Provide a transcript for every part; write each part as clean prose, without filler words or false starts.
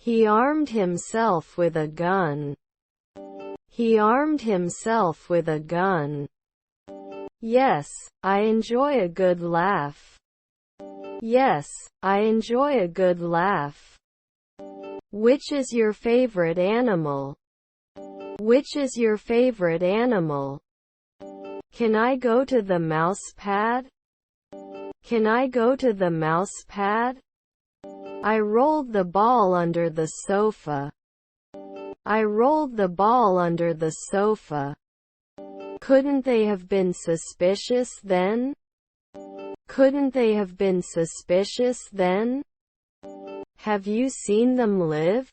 He armed himself with a gun. He armed himself with a gun. Yes, I enjoy a good laugh. Yes, I enjoy a good laugh. Which is your favorite animal? Which is your favorite animal? Can I go to the mouse pad? Can I go to the mouse pad? I rolled the ball under the sofa. I rolled the ball under the sofa. Couldn't they have been suspicious then? Couldn't they have been suspicious then? Have you seen them live?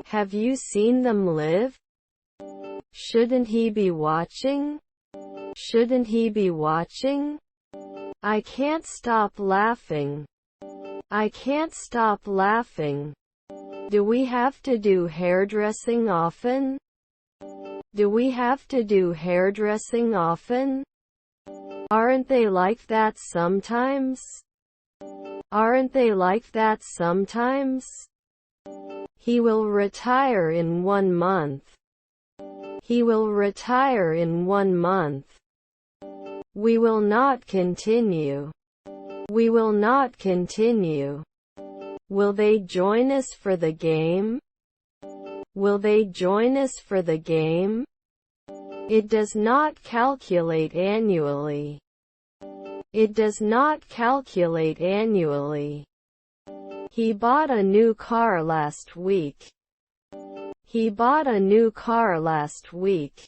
Have you seen them live? Shouldn't he be watching? Shouldn't he be watching? I can't stop laughing. I can't stop laughing. Do we have to do hairdressing often? Do we have to do hairdressing often? Aren't they like that sometimes? Aren't they like that sometimes? He will retire in 1 month. He will retire in 1 month. We will not continue. We will not continue. Will they join us for the game? Will they join us for the game? It does not calculate annually. It does not calculate annually. He bought a new car last week. He bought a new car last week.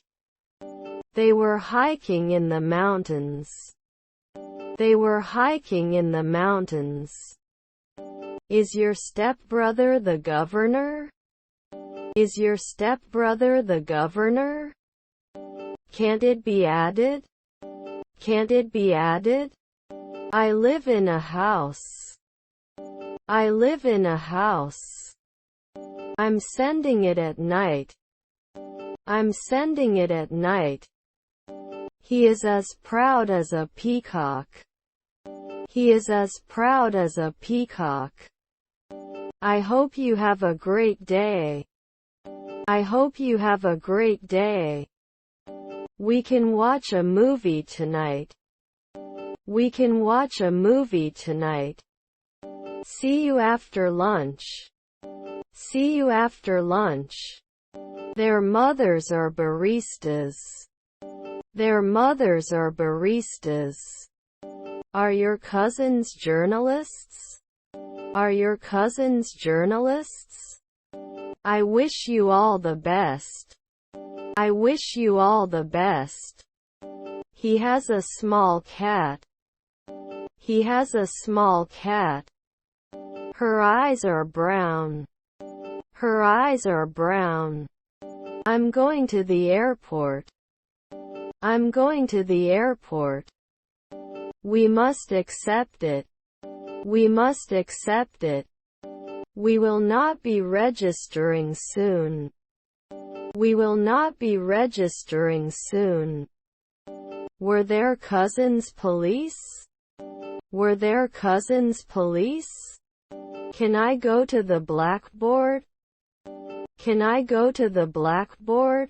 They were hiking in the mountains. They were hiking in the mountains. Is your stepbrother the governor? Is your stepbrother the governor? Can't it be added? Can't it be added? I live in a house. I live in a house. I'm sending it at night. I'm sending it at night. He is as proud as a peacock. He is as proud as a peacock. I hope you have a great day. I hope you have a great day. We can watch a movie tonight. We can watch a movie tonight. See you after lunch. See you after lunch. Their mothers are baristas. Their mothers are baristas. Are your cousins journalists? Are your cousins journalists? I wish you all the best. I wish you all the best. He has a small cat. He has a small cat. Her eyes are brown. Her eyes are brown. I'm going to the airport. I'm going to the airport. We must accept it. We must accept it. We will not be registering soon. We will not be registering soon. Were their cousins police? Were their cousins police? Can I go to the blackboard? Can I go to the blackboard?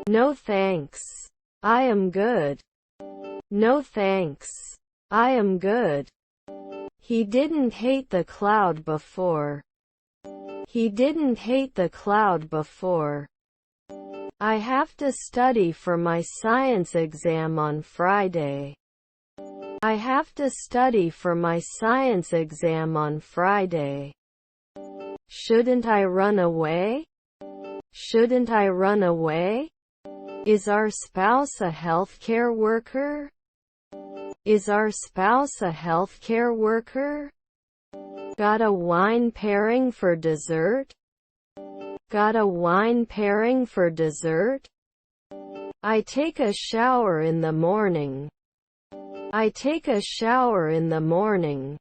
No thanks. I am good. No thanks. I am good. He didn't hate the cloud before. He didn't hate the cloud before. I have to study for my science exam on Friday. I have to study for my science exam on Friday. Shouldn't I run away? Shouldn't I run away? Is our spouse a healthcare worker? Is our spouse a healthcare worker? Got a wine pairing for dessert? Got a wine pairing for dessert? I take a shower in the morning. I take a shower in the morning.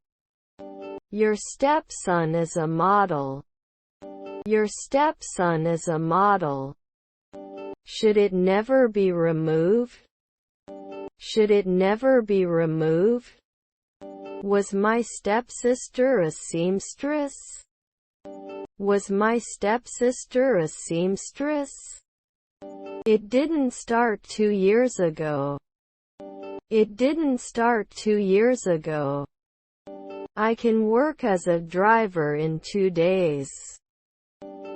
Your stepson is a model. Your stepson is a model. Should it never be removed? Should it never be removed? Was my stepsister a seamstress? Was my stepsister a seamstress? It didn't start 2 years ago. It didn't start 2 years ago. I can work as a driver in 2 days.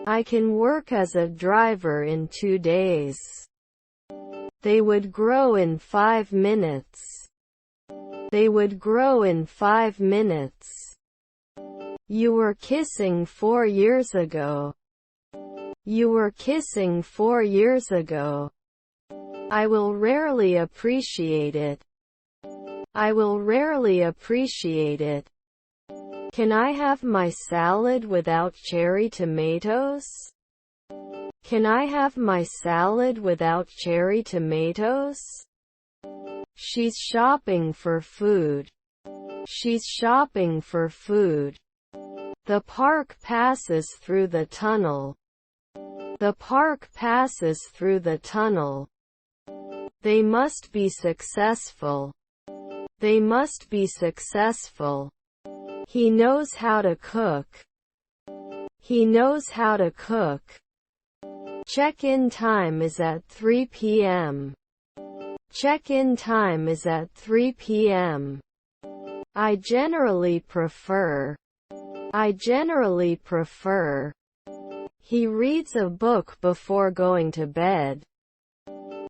I can work as a driver in 2 days. They would grow in 5 minutes. They would grow in 5 minutes. You were kissing 4 years ago. You were kissing 4 years ago. I will rarely appreciate it. I will rarely appreciate it. Can I have my salad without cherry tomatoes? Can I have my salad without cherry tomatoes? She's shopping for food. She's shopping for food. The park passes through the tunnel. The park passes through the tunnel. They must be successful. They must be successful. He knows how to cook. He knows how to cook. Check-in time is at 3 p.m. Check-in time is at 3 p.m. I generally prefer. I generally prefer. He reads a book before going to bed.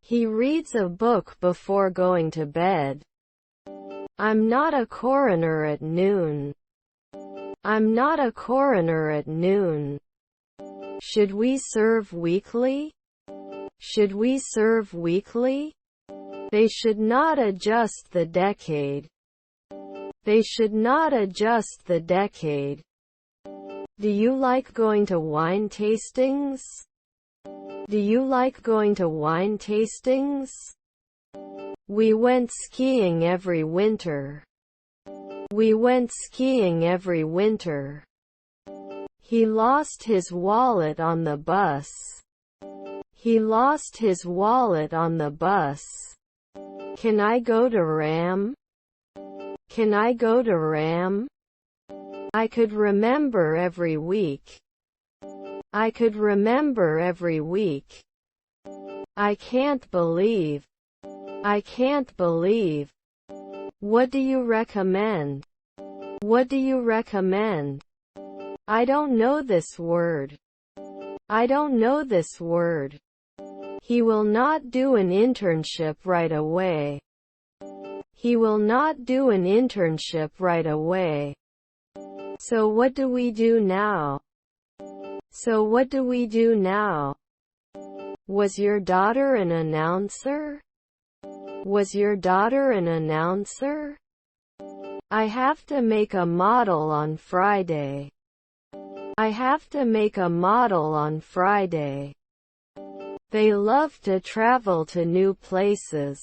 He reads a book before going to bed. I'm not a coroner at noon. I'm not a coroner at noon. Should we serve weekly? Should we serve weekly? They should not adjust the decade. They should not adjust the decade. Do you like going to wine tastings? Do you like going to wine tastings? We went skiing every winter. We went skiing every winter. He lost his wallet on the bus. He lost his wallet on the bus. Can I go to Ram? Can I go to Ram? I could remember every week. I could remember every week. I can't believe. I can't believe. What do you recommend? What do you recommend? I don't know this word. I don't know this word. He will not do an internship right away. He will not do an internship right away. So what do we do now? So what do we do now? Was your daughter an announcer? Was your daughter an announcer? I have to make a model on Friday. I have to make a model on Friday. They love to travel to new places.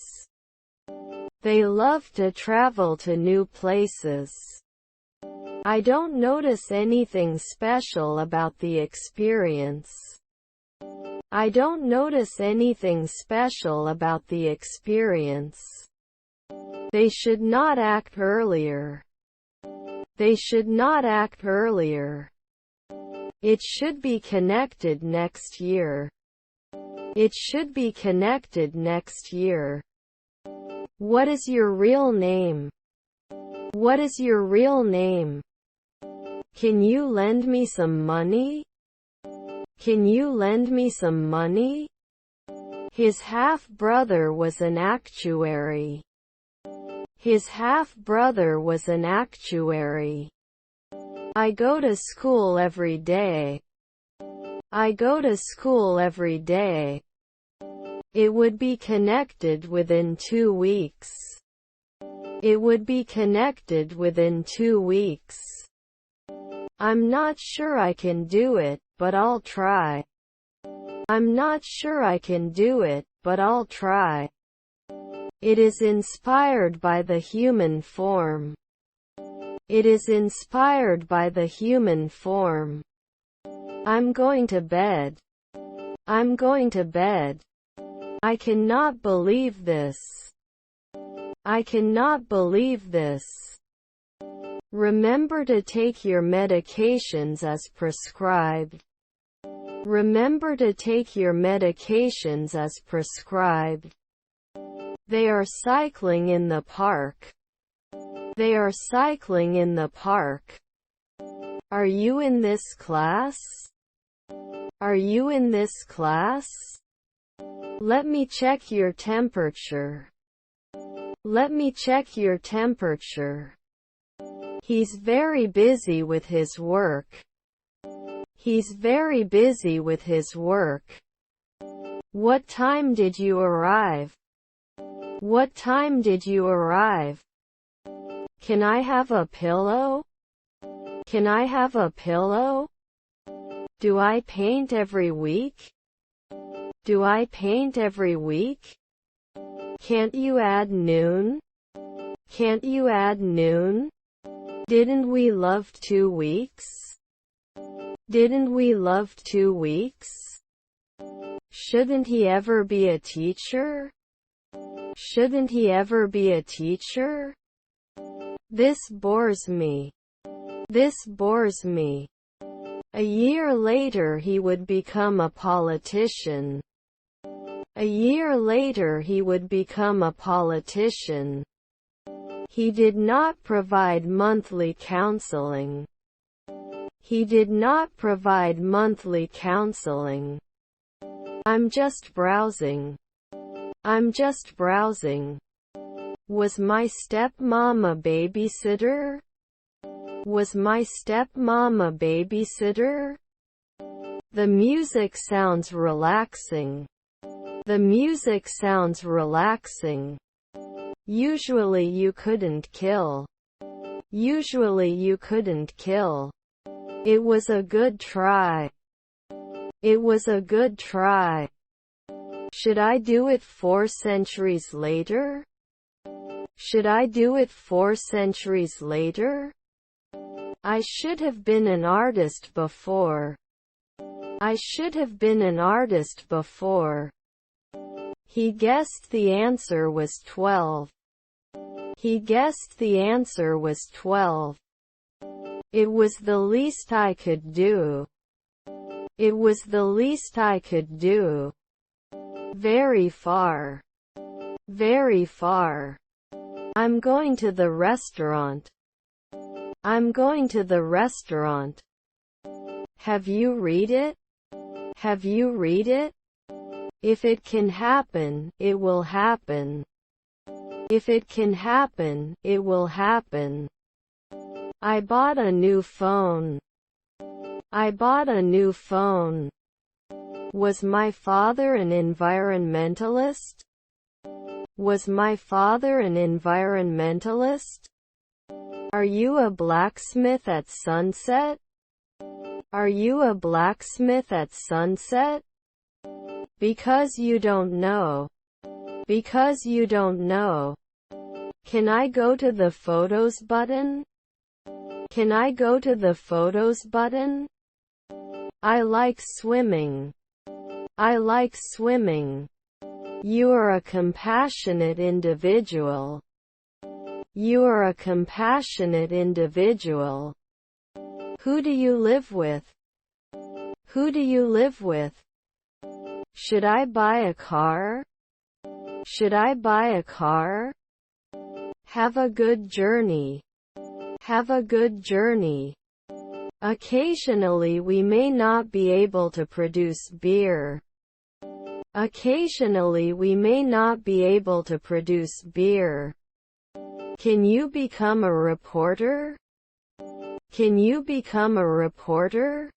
They love to travel to new places. I don't notice anything special about the experience. I don't notice anything special about the experience. They should not act earlier. They should not act earlier. It should be connected next year. It should be connected next year. What is your real name? What is your real name? Can you lend me some money? Can you lend me some money? His half-brother was an actuary. His half-brother was an actuary. I go to school every day. I go to school every day. It would be connected within 2 weeks. It would be connected within 2 weeks. I'm not sure I can do it, but I'll try. I'm not sure I can do it, but I'll try. It is inspired by the human form. It is inspired by the human form. I'm going to bed. I'm going to bed. I cannot believe this. I cannot believe this. Remember to take your medications as prescribed. Remember to take your medications as prescribed. They are cycling in the park. They are cycling in the park. Are you in this class? Are you in this class? Let me check your temperature. Let me check your temperature. He's very busy with his work. He's very busy with his work. What time did you arrive? What time did you arrive? Can I have a pillow? Can I have a pillow? Do I paint every week? Do I paint every week? Can't you add noon? Can't you add noon? Didn't we love 2 weeks? Didn't we love 2 weeks? Shouldn't he ever be a teacher? Shouldn't he ever be a teacher? This bores me. This bores me. A year later he would become a politician. A year later he would become a politician. He did not provide monthly counseling. He did not provide monthly counseling. I'm just browsing. I'm just browsing. Was my stepmom a babysitter? Was my stepmom a babysitter? The music sounds relaxing. The music sounds relaxing. Usually you couldn't kill. Usually you couldn't kill. It was a good try. It was a good try. Should I do it 4 centuries later? Should I do it 4 centuries later? I should have been an artist before. I should have been an artist before. He guessed the answer was 12. He guessed the answer was 12. It was the least I could do. It was the least I could do. Very far. Very far. I'm going to the restaurant. I'm going to the restaurant. Have you read it? Have you read it? If it can happen, it will happen. If it can happen, it will happen. I bought a new phone. I bought a new phone. Was my father an environmentalist? Was my father an environmentalist? Are you a blacksmith at sunset? Are you a blacksmith at sunset? Because you don't know. Because you don't know. Can I go to the photos button? Can I go to the photos button? I like swimming. I like swimming. You are a compassionate individual. You are a compassionate individual. Who do you live with? Who do you live with? Should I buy a car? Should I buy a car? Have a good journey. Have a good journey. Occasionally we may not be able to produce beer. Occasionally we may not be able to produce beer. Can you become a reporter? Can you become a reporter?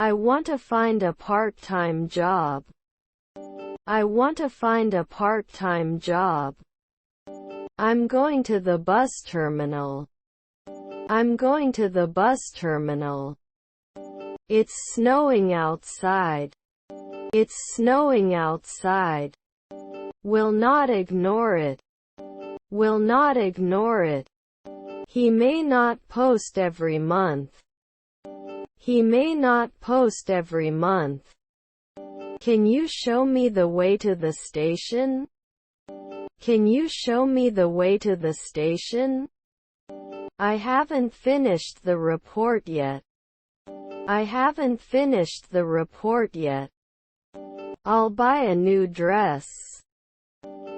I want to find a part-time job. I want to find a part-time job. I'm going to the bus terminal. I'm going to the bus terminal. It's snowing outside. It's snowing outside. Will not ignore it. Will not ignore it. He may not post every month. He may not post every month. Can you show me the way to the station? Can you show me the way to the station? I haven't finished the report yet. I haven't finished the report yet. I'll buy a new dress.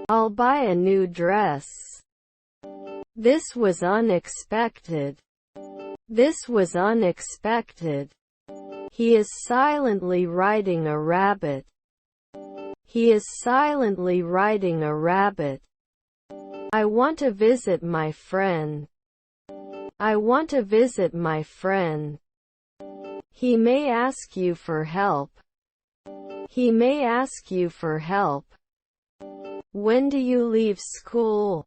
I'll buy a new dress. This was unexpected. This was unexpected. He is silently riding a rabbit. He is silently riding a rabbit. I want to visit my friend. I want to visit my friend. He may ask you for help. He may ask you for help. When do you leave school?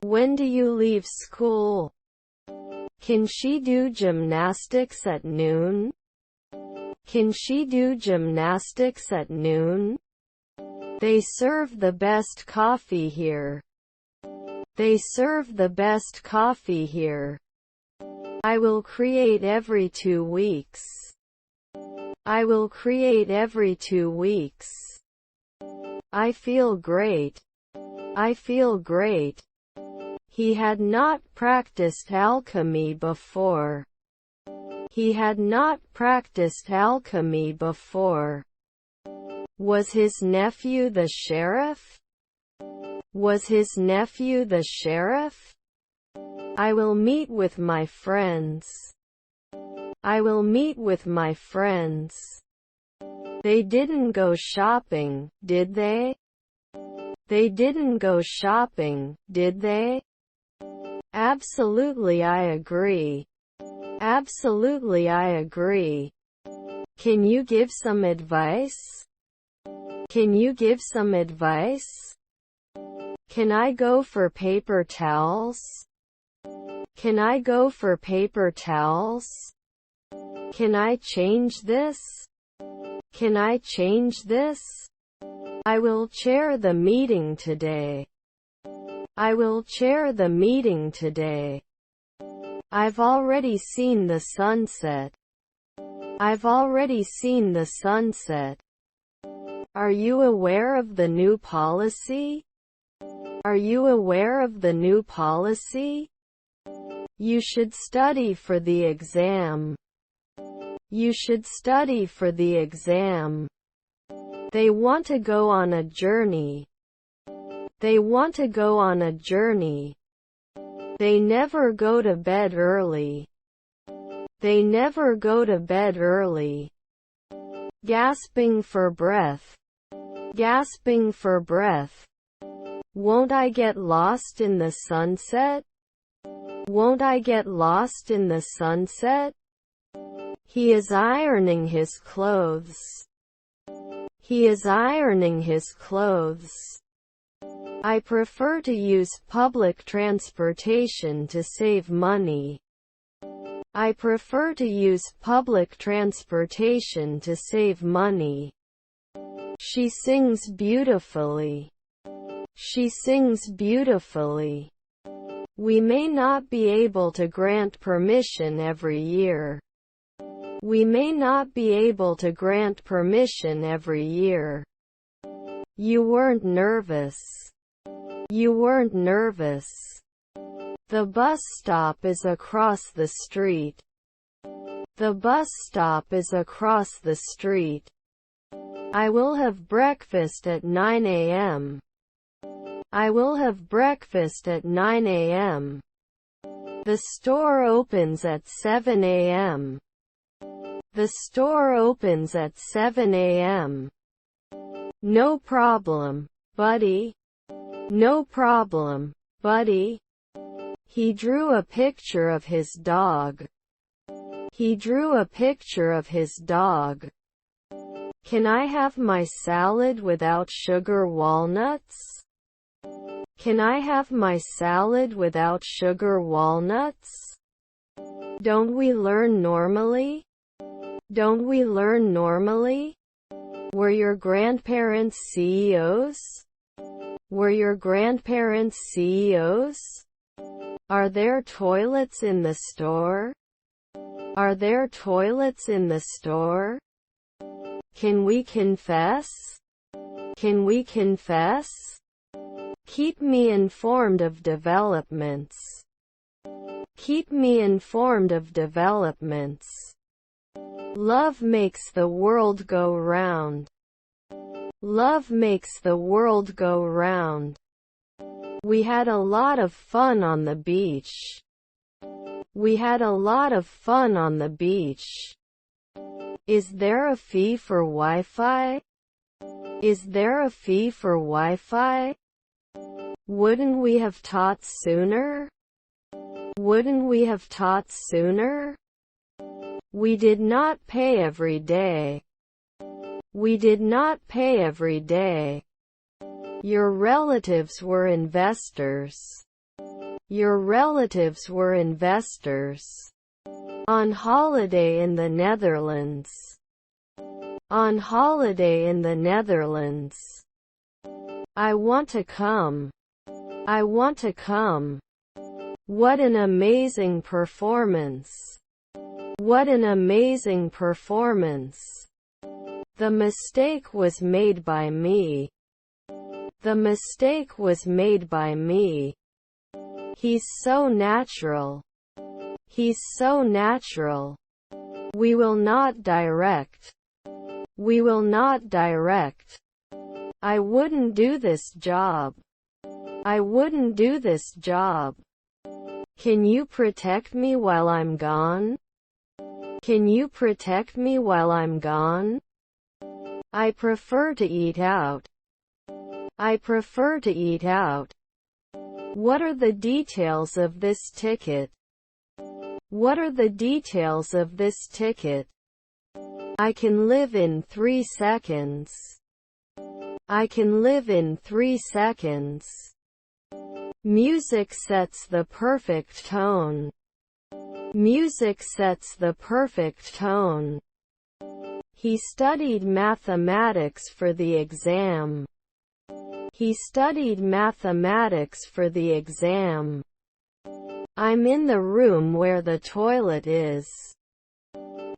When do you leave school? Can she do gymnastics at noon? Can she do gymnastics at noon? They serve the best coffee here. They serve the best coffee here. I will create every 2 weeks. I will create every 2 weeks. I feel great. I feel great. He had not practiced alchemy before. He had not practiced alchemy before. Was his nephew the sheriff? Was his nephew the sheriff? I will meet with my friends. I will meet with my friends. They didn't go shopping, did they? They didn't go shopping, did they? Absolutely, I agree. Absolutely, I agree. Can you give some advice? Can you give some advice? Can I go for paper towels? Can I go for paper towels? Can I change this? Can I change this? I will chair the meeting today. I will chair the meeting today. I've already seen the sunset. I've already seen the sunset. Are you aware of the new policy? Are you aware of the new policy? You should study for the exam. You should study for the exam. They want to go on a journey. They want to go on a journey. They never go to bed early. They never go to bed early. Gasping for breath. Gasping for breath. Won't I get lost in the sunset? Won't I get lost in the sunset? He is ironing his clothes. He is ironing his clothes. I prefer to use public transportation to save money. I prefer to use public transportation to save money. She sings beautifully. She sings beautifully. We may not be able to grant permission every year. We may not be able to grant permission every year. You weren't nervous. You weren't nervous. The bus stop is across the street. The bus stop is across the street. I will have breakfast at 9 a.m. I will have breakfast at 9 a.m. The store opens at 7 a.m. The store opens at 7 a.m. No problem, buddy. No problem, buddy. He drew a picture of his dog. He drew a picture of his dog. Can I have my salad without sugar walnuts? Can I have my salad without sugar walnuts? Don't we learn normally? Don't we learn normally? Were your grandparents CEOs? Were your grandparents CEOs? Are there toilets in the store? Are there toilets in the store? Can we confess? Can we confess? Keep me informed of developments. Keep me informed of developments. Love makes the world go round. Love makes the world go round. We had a lot of fun on the beach. We had a lot of fun on the beach. Is there a fee for Wi-Fi? Is there a fee for Wi-Fi? Wouldn't we have taught sooner? Wouldn't we have taught sooner? We did not pay every day. We did not pay every day. Your relatives were investors. Your relatives were investors. On holiday in the Netherlands. On holiday in the Netherlands. I want to come. I want to come. What an amazing performance. What an amazing performance. The mistake was made by me. The mistake was made by me. He's so natural. He's so natural. We will not direct. We will not direct. I wouldn't do this job. I wouldn't do this job. Can you protect me while I'm gone? Can you protect me while I'm gone? I prefer to eat out. I prefer to eat out. What are the details of this ticket? What are the details of this ticket? I can live in 3 seconds. I can live in 3 seconds. Music sets the perfect tone. Music sets the perfect tone. He studied mathematics for the exam. He studied mathematics for the exam. I'm in the room where the toilet is.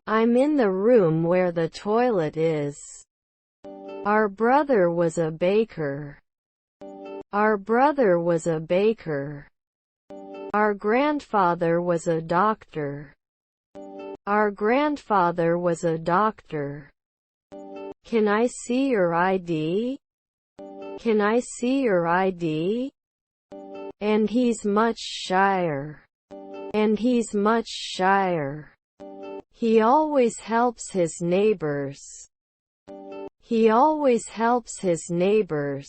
I'm in the room where the toilet is. Our brother was a baker. Our brother was a baker. Our grandfather was a doctor. Our grandfather was a doctor. Can I see your ID? Can I see your ID? And he's much shyer. And he's much shyer. He always helps his neighbors. He always helps his neighbors.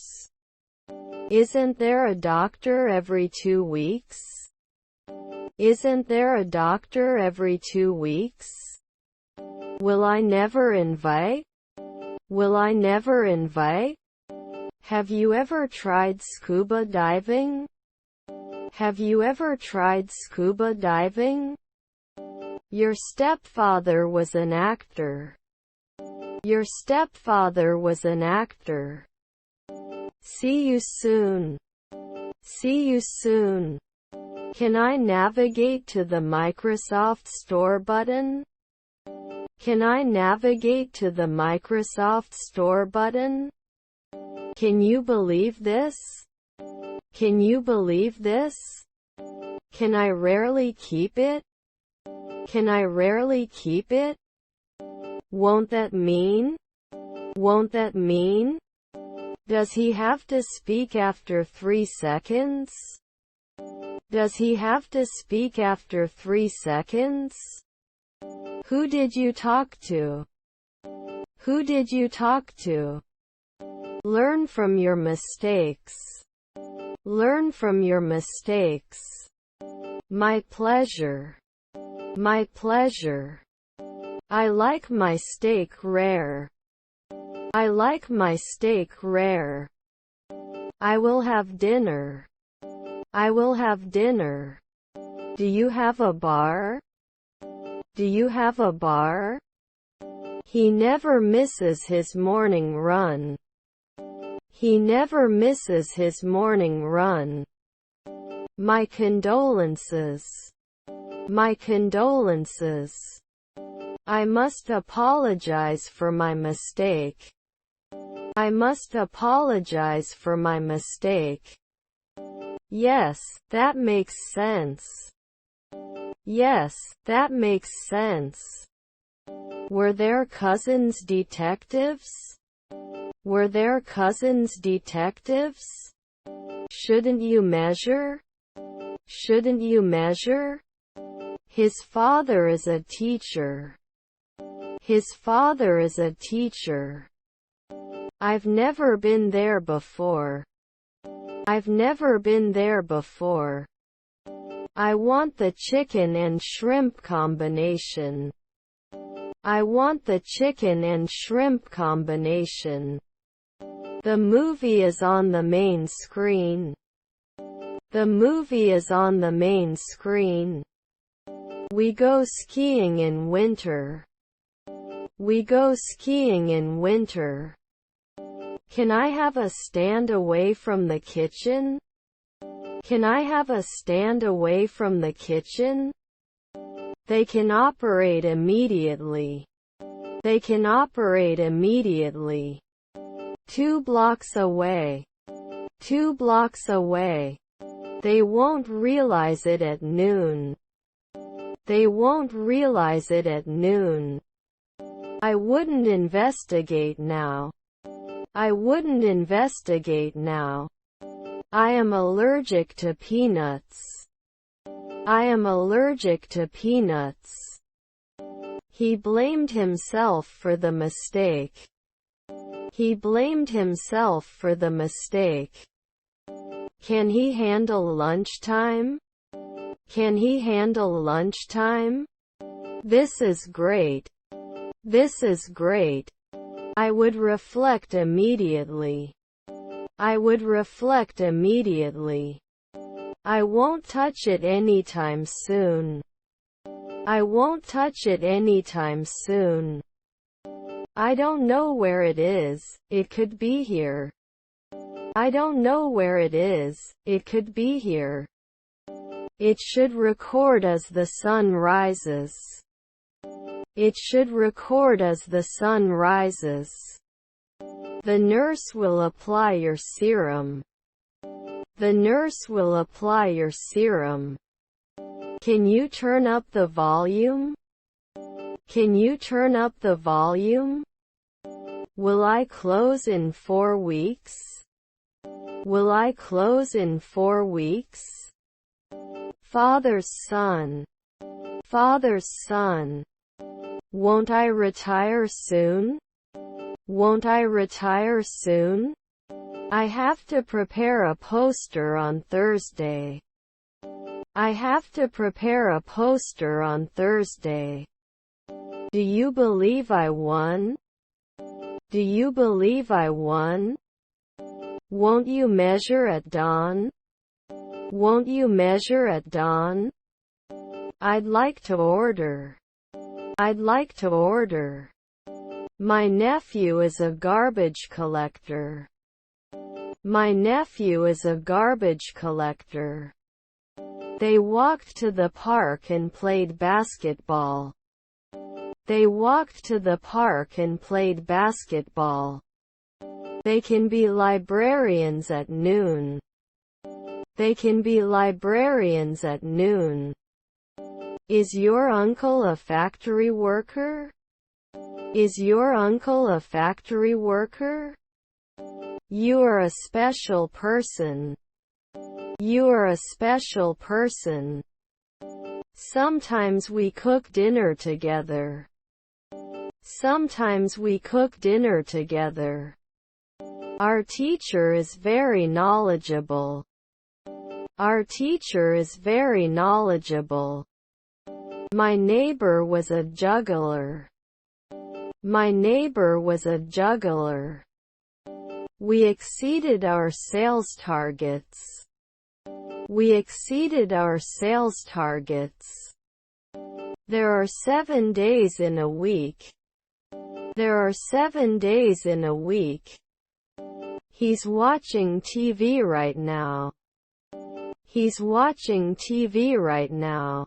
Isn't there a doctor every 2 weeks? Isn't there a doctor every 2 weeks? Will I never invite? Will I never invite? Have you ever tried scuba diving? Have you ever tried scuba diving? Your stepfather was an actor. Your stepfather was an actor. See you soon. See you soon. Can I navigate to the Microsoft Store button? Can I navigate to the Microsoft Store button? Can you believe this? Can you believe this? Can I rarely keep it? Can I rarely keep it? Won't that mean? Won't that mean? Does he have to speak after 3 seconds? Does he have to speak after 3 seconds? Who did you talk to? Who did you talk to? Learn from your mistakes. Learn from your mistakes. My pleasure. My pleasure. I like my steak rare. I like my steak rare. I will have dinner. I will have dinner. Do you have a bar? Do you have a bar? He never misses his morning run. He never misses his morning run. My condolences. My condolences. I must apologize for my mistake. I must apologize for my mistake. Yes, that makes sense. Yes, that makes sense. Were their cousins detectives? Were their cousins detectives? Shouldn't you measure? Shouldn't you measure? His father is a teacher. His father is a teacher. I've never been there before. I've never been there before. I want the chicken and shrimp combination. I want the chicken and shrimp combination. The movie is on the main screen. The movie is on the main screen. We go skiing in winter. We go skiing in winter. Can I have a stand away from the kitchen? Can I have a stand away from the kitchen? They can operate immediately. They can operate immediately. 2 blocks away. 2 blocks away. They won't realize it at noon. They won't realize it at noon. I wouldn't investigate now. I wouldn't investigate now. I am allergic to peanuts. I am allergic to peanuts. He blamed himself for the mistake. He blamed himself for the mistake. Can he handle lunchtime? Can he handle lunchtime? This is great. This is great. I would reflect immediately. I would reflect immediately. I won't touch it anytime soon. I won't touch it anytime soon. I don't know where it is. It could be here. I don't know where it is. It could be here. It should record as the sun rises. It should record as the sun rises. The nurse will apply your serum. The nurse will apply your serum. Can you turn up the volume? Can you turn up the volume? Will I close in 4 weeks? Will I close in 4 weeks? Father's son. Father's son. Won't I retire soon? Won't I retire soon? I have to prepare a poster on Thursday. I have to prepare a poster on Thursday. Do you believe I won? Do you believe I won? Won't you measure at dawn? Won't you measure at dawn? I'd like to order. I'd like to order. My nephew is a garbage collector. My nephew is a garbage collector. They walked to the park and played basketball. They walked to the park and played basketball. They can be librarians at noon. They can be librarians at noon. Is your uncle a factory worker? Is your uncle a factory worker? You are a special person. You are a special person. Sometimes we cook dinner together. Sometimes we cook dinner together. Our teacher is very knowledgeable. Our teacher is very knowledgeable. My neighbor was a juggler. My neighbor was a juggler. We exceeded our sales targets. We exceeded our sales targets. There are 7 days in a week. There are 7 days in a week. He's watching TV right now. He's watching TV right now.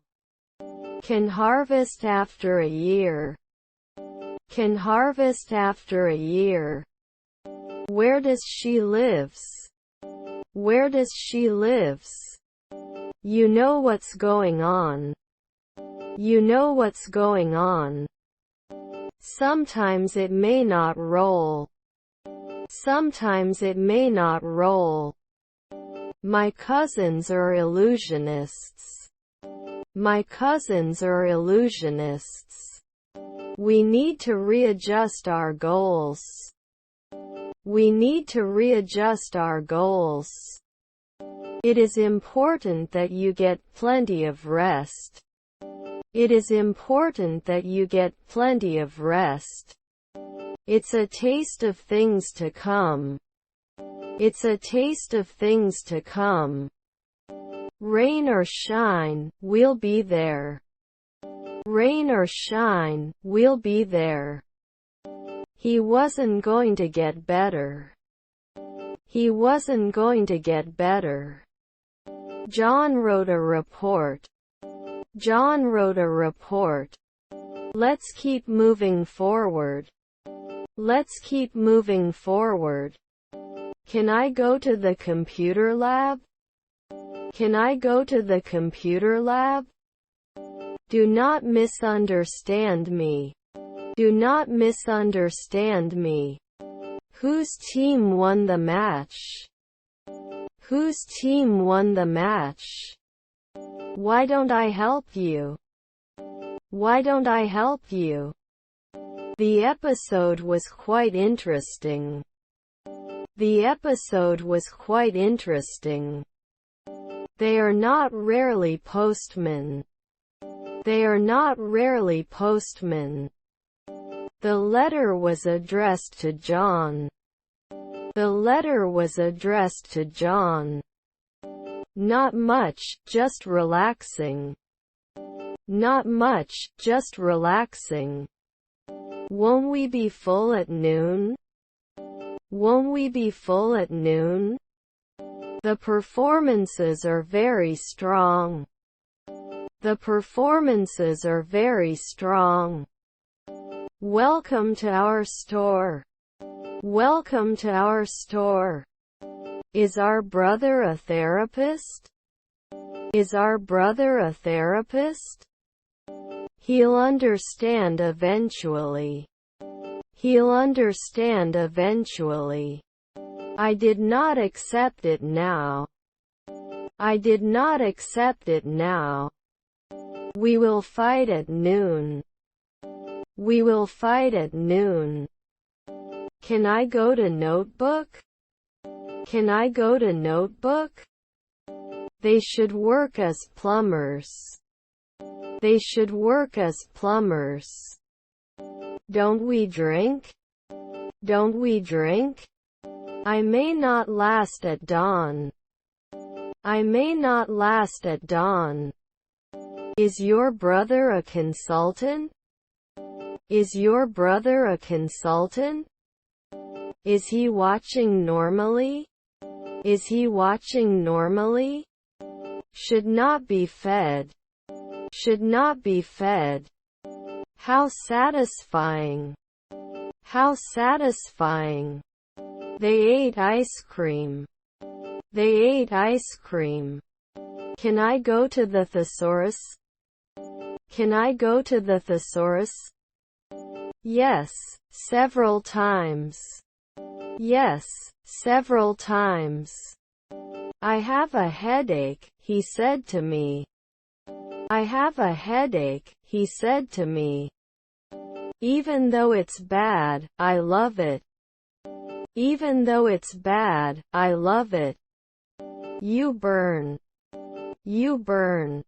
Can harvest after a year. Can harvest after a year. Where does she lives? Where does she lives? You know what's going on. You know what's going on. Sometimes it may not roll. Sometimes it may not roll. My cousins are illusionists. My cousins are illusionists. We need to readjust our goals. We need to readjust our goals. It is important that you get plenty of rest. It is important that you get plenty of rest. It's a taste of things to come. It's a taste of things to come. Rain or shine, we'll be there. Rain or shine, we'll be there. He wasn't going to get better. He wasn't going to get better. John wrote a report. John wrote a report. Let's keep moving forward. Let's keep moving forward. Can I go to the computer lab? Can I go to the computer lab? Do not misunderstand me. Do not misunderstand me. Whose team won the match? Whose team won the match? Why don't I help you? Why don't I help you? The episode was quite interesting. The episode was quite interesting. They are not rarely postmen. They are not rarely postmen. The letter was addressed to John. The letter was addressed to John. Not much, just relaxing. Not much, just relaxing. Won't we be full at noon? Won't we be full at noon? The performances are very strong. The performances are very strong. Welcome to our store. Welcome to our store. Is our brother a therapist? Is our brother a therapist? He'll understand eventually. He'll understand eventually. I did not accept it now. I did not accept it now. We will fight at noon. We will fight at noon. Can I go to notebook? Can I go to notebook? They should work as plumbers. They should work as plumbers. Don't we drink? Don't we drink? I may not last at dawn. I may not last at dawn. Is your brother a consultant? Is your brother a consultant? Is he watching normally? Is he watching normally? Should not be fed. Should not be fed. How satisfying. How satisfying. They ate ice cream. They ate ice cream. Can I go to the thesaurus? Can I go to the thesaurus? Yes, several times. Yes, several times. I have a headache, he said to me. I have a headache, he said to me. Even though it's bad, I love it. Even though it's bad, I love it. You burn. You burn.